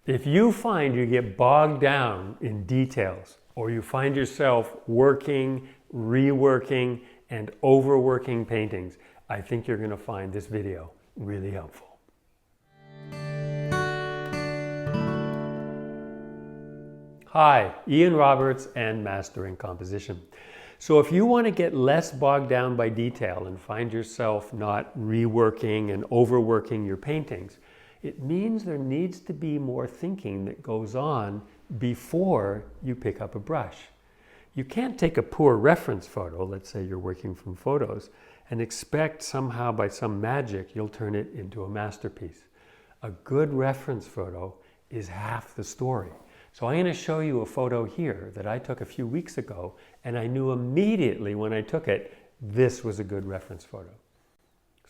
If you find you get bogged down in details, or you find yourself working, reworking, and overworking paintings, I think you're going to find this video really helpful. Hi, Ian Roberts and Mastering Composition. So if you want to get less bogged down by detail and find yourself not reworking and overworking your paintings, it means there needs to be more thinking that goes on before you pick up a brush. You can't take a poor reference photo, let's say you're working from photos, and expect somehow by some magic you'll turn it into a masterpiece. A good reference photo is half the story. So I'm going to show you a photo here that I took a few weeks ago, and I knew immediately when I took it, this was a good reference photo.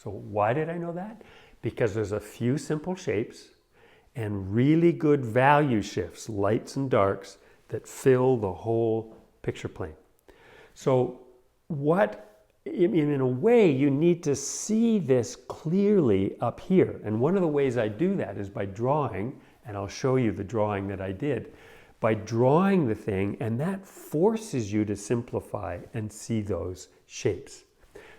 So why did I know that? Because there's a few simple shapes and really good value shifts, lights and darks, that fill the whole picture plane. So in a way, you need to see this clearly up here. And one of the ways I do that is by drawing, and I'll show you the drawing that I did, by drawing the thing, and that forces you to simplify and see those shapes.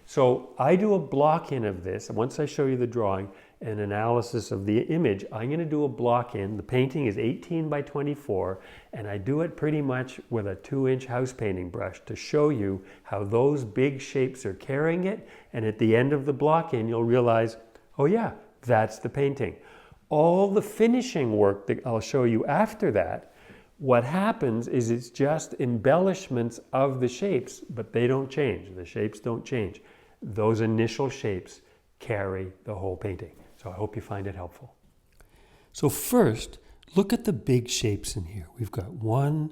So I do a block-in of this. Once I show you the drawing and analysis of the image, I'm going to do a block-in. The painting is 18 by 24, and I do it pretty much with a 2-inch house painting brush to show you how those big shapes are carrying it. And at the end of the block-in, you'll realize, oh yeah, that's the painting. All the finishing work that I'll show you after that, what happens is it's just embellishments of the shapes, but they don't change. The shapes don't change. Those initial shapes carry the whole painting. So I hope you find it helpful. So first, look at the big shapes in here. We've got one,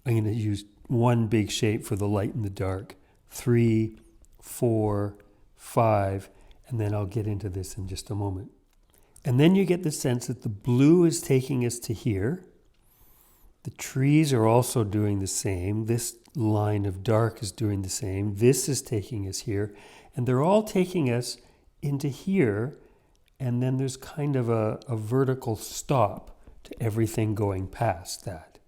I'm going to use one big shape for the light and the dark, 3, 4, 5, and then I'll get into this in just a moment. And then you get the sense that the blue is taking us to here. The trees are also doing the same. This line of dark is doing the same. This is taking us here. And they're all taking us into here. And then there's kind of a vertical stop to everything going past that.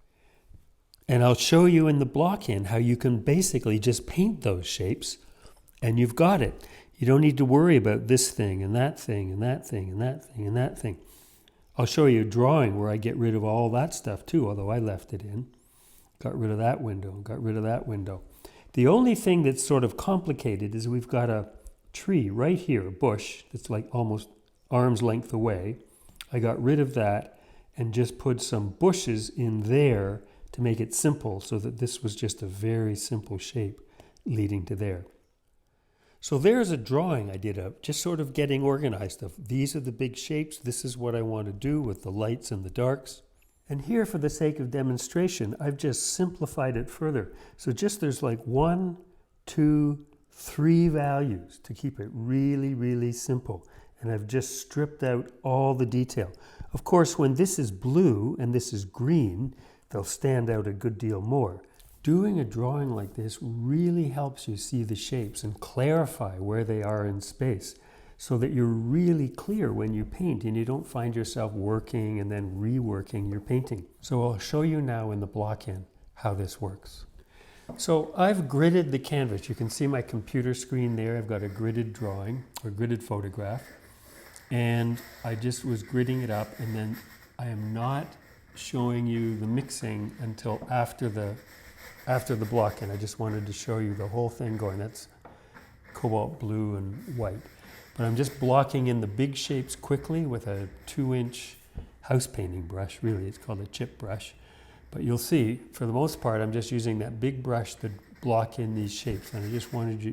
And I'll show you in the block-in how you can basically just paint those shapes and you've got it. You don't need to worry about this thing and that thing and that thing and that thing and that thing. I'll show you a drawing where I get rid of all that stuff too, although I left it in. Got rid of that window, got rid of that window. The only thing that's sort of complicated is we've got a tree right here, a bush, that's like almost arm's length away. I got rid of that and just put some bushes in there to make it simple so that this was just a very simple shape leading to there. So there's a drawing I did of just sort of getting organized of these are the big shapes. This is what I want to do with the lights and the darks. And here, for the sake of demonstration, I've just simplified it further. So just there's like 1, 2, 3 values to keep it really, really simple. And I've just stripped out all the detail. Of course, when this is blue and this is green, they'll stand out a good deal more. Doing a drawing like this really helps you see the shapes and clarify where they are in space so that you're really clear when you paint and you don't find yourself working and then reworking your painting. So I'll show you now in the block-in how this works. So I've gridded the canvas. You can see my computer screen there. I've got a gridded drawing or gridded photograph. And I just was gridding it up, and then I am not showing you the mixing until after the block-in. I just wanted to show you the whole thing going. That's cobalt blue and white. But I'm just blocking in the big shapes quickly with a 2-inch house painting brush. Really, it's called a chip brush. But you'll see, for the most part, I'm just using that big brush to block in these shapes. And I just wanted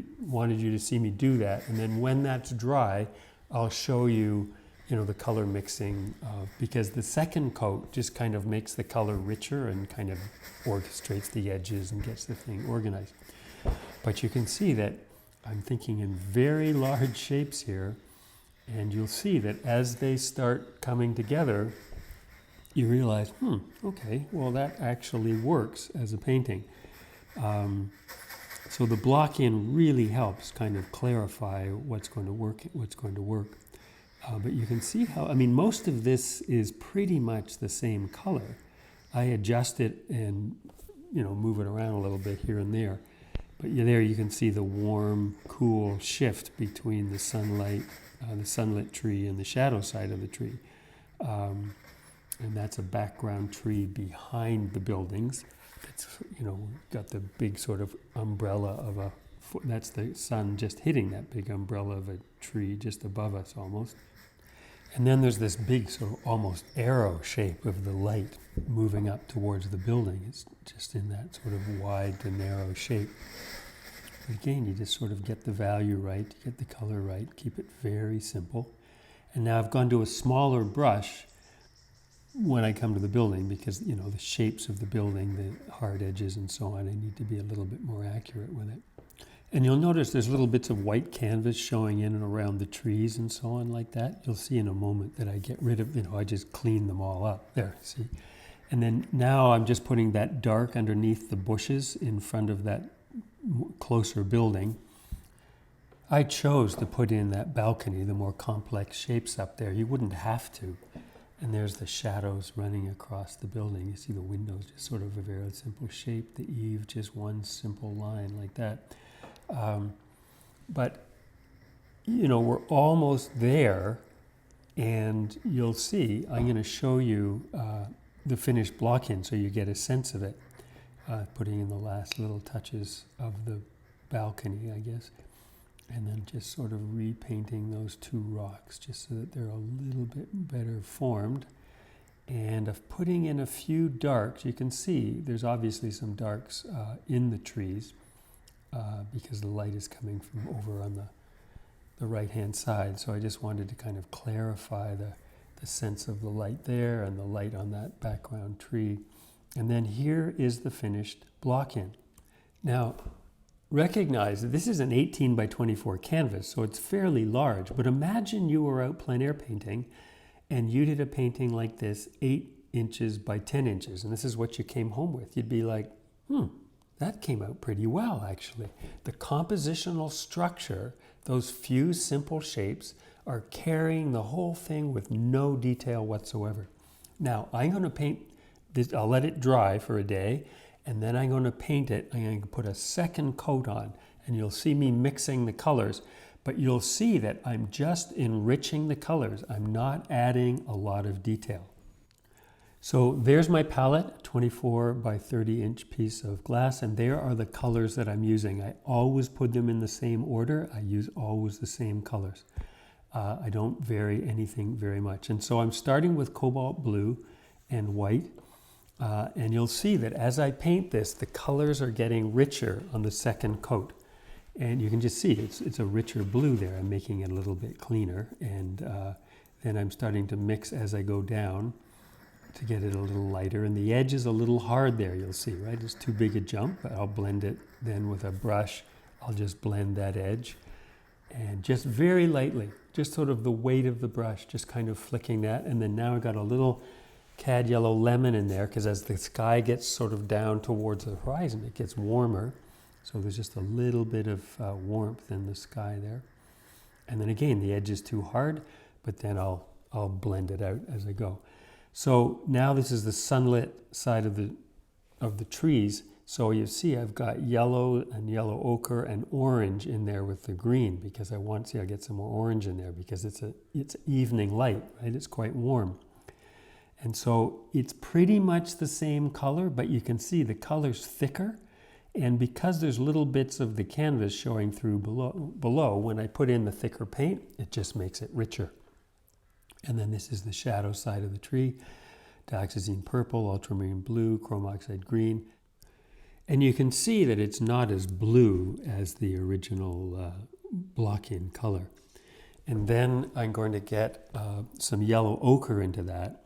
you to see me do that. And then when that's dry, I'll show you, the color mixing, because the second coat just kind of makes the color richer and kind of orchestrates the edges and gets the thing organized. But you can see that I'm thinking in very large shapes here, and you'll see that as they start coming together, you realize, okay, well that actually works as a painting. So the block-in really helps kind of clarify what's going to work, But you can see how, I mean, most of this is pretty much the same color. I adjust it and, move it around a little bit here and there. But there you can see the warm, cool shift between the sunlight, the sunlit tree and the shadow side of the tree. And that's a background tree behind the buildings. It's, got the big sort of umbrella of that's the sun just hitting that big umbrella of a tree just above us almost. And then there's this big sort of almost arrow shape of the light moving up towards the building. It's just in that sort of wide to narrow shape. But again, you just sort of get the value right, you get the color right, keep it very simple. And now I've gone to a smaller brush when I come to the building because, the shapes of the building, the hard edges and so on, I need to be a little bit more accurate with it. And you'll notice there's little bits of white canvas showing in and around the trees and so on like that. You'll see in a moment that I get rid of, I just clean them all up. There, see? And then now I'm just putting that dark underneath the bushes in front of that closer building. I chose to put in that balcony, the more complex shapes up there. You wouldn't have to. And there's the shadows running across the building. You see the windows, just sort of a very simple shape. The eave, just one simple line like that. But, we're almost there, and you'll see, I'm going to show you the finished block-in so you get a sense of it, putting in the last little touches of the balcony, I guess, and then just sort of repainting those two rocks just so that they're a little bit better formed, and of putting in a few darks. You can see there's obviously some darks in the trees, because the light is coming from over on the right-hand side. So I just wanted to kind of clarify the sense of the light there and the light on that background tree. And then here is the finished block-in. Now, recognize that this is an 18 by 24 canvas, so it's fairly large. But imagine you were out plein air painting and you did a painting like this, 8 inches by 10 inches, and this is what you came home with. You'd be like, that came out pretty well, actually. The compositional structure, those few simple shapes, are carrying the whole thing with no detail whatsoever. Now, I'm going to paint this, I'll let it dry for a day, and then I'm going to paint it. I'm going to put a second coat on, and you'll see me mixing the colors, but you'll see that I'm just enriching the colors. I'm not adding a lot of detail. So there's my palette, 24 by 30 inch piece of glass, and there are the colors that I'm using. I always put them in the same order. I use always the same colors. I don't vary anything very much. And so I'm starting with Cobalt Blue and white, and you'll see that as I paint this, the colors are getting richer on the second coat. And you can just see it's a richer blue there. I'm making it a little bit cleaner, and then I'm starting to mix as I go down to get it a little lighter, and the edge is a little hard there, you'll see, right? It's too big a jump, but I'll blend it then with a brush. I'll just blend that edge, and just very lightly, just sort of the weight of the brush, just kind of flicking that, and then now I've got a little cad yellow lemon in there, because as the sky gets sort of down towards the horizon, it gets warmer, so there's just a little bit of warmth in the sky there. And then again, the edge is too hard, but then I'll blend it out as I go. So now this is the sunlit side of the trees. So you see I've got yellow and yellow ochre and orange in there with the green, because I want to see I get some more orange in there because it's evening light, right? It's quite warm. And so it's pretty much the same color, but you can see the color's thicker. And because there's little bits of the canvas showing through below, when I put in the thicker paint, it just makes it richer. And then this is the shadow side of the tree, Dioxazine Purple, Ultramarine Blue, Chrome Oxide Green. And you can see that it's not as blue as the original block-in color. And then I'm going to get some yellow ochre into that.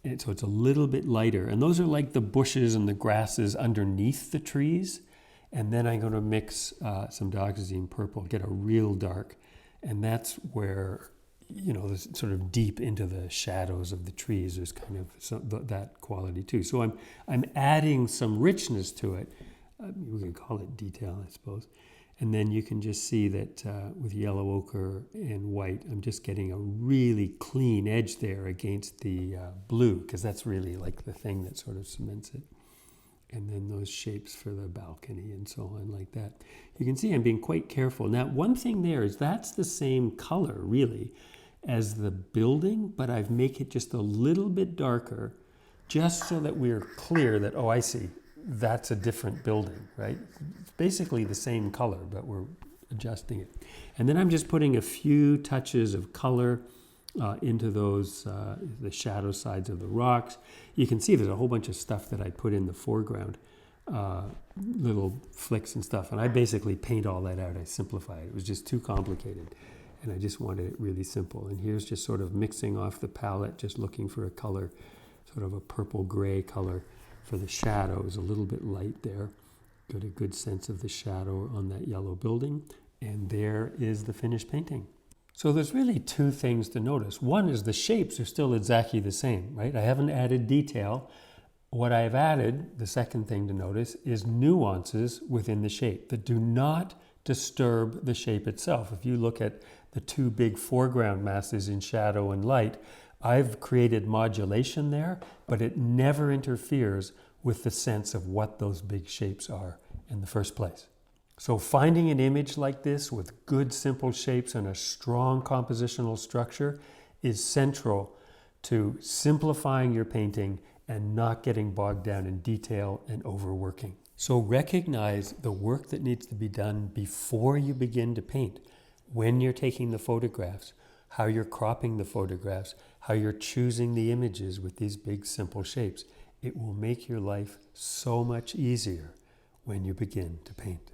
And so it's a little bit lighter. And those are like the bushes and the grasses underneath the trees. And then I'm going to mix some Dioxazine Purple, get a real dark. And that's where, this sort of deep into the shadows of the trees, there's kind of that quality too. So I'm adding some richness to it. We can call it detail, I suppose. And then you can just see that with yellow ochre and white, I'm just getting a really clean edge there against the blue, because that's really like the thing that sort of cements it. And then those shapes for the balcony and so on like that. You can see I'm being quite careful. Now, one thing there is that's the same color really as the building, but I've make it just a little bit darker just so that we're clear that, oh, I see, that's a different building, right? It's basically the same color, but we're adjusting it. And then I'm just putting a few touches of color into those, the shadow sides of the rocks. You can see there's a whole bunch of stuff that I put in the foreground, little flicks and stuff. And I basically paint all that out. I simplify it. It was just too complicated. And I just wanted it really simple. And here's just sort of mixing off the palette, just looking for a color, sort of a purple gray color for the shadows, a little bit light there. Got a good sense of the shadow on that yellow building. And there is the finished painting. So there's really two things to notice. One is the shapes are still exactly the same, right? I haven't added detail. What I've added, the second thing to notice, is nuances within the shape that do not disturb the shape itself. If you look at the two big foreground masses in shadow and light, I've created modulation there, but it never interferes with the sense of what those big shapes are in the first place. So finding an image like this with good simple shapes and a strong compositional structure is central to simplifying your painting and not getting bogged down in detail and overworking. So recognize the work that needs to be done before you begin to paint, when you're taking the photographs, how you're cropping the photographs, how you're choosing the images with these big simple shapes. It will make your life so much easier when you begin to paint.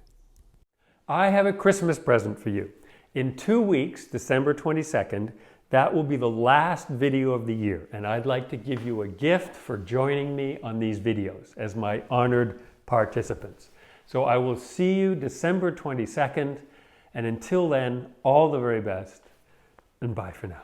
I have a Christmas present for you. In 2 weeks, December 22nd, that will be the last video of the year, and I'd like to give you a gift for joining me on these videos as my honored participants. So I will see you December 22nd, and until then, all the very best, and bye for now.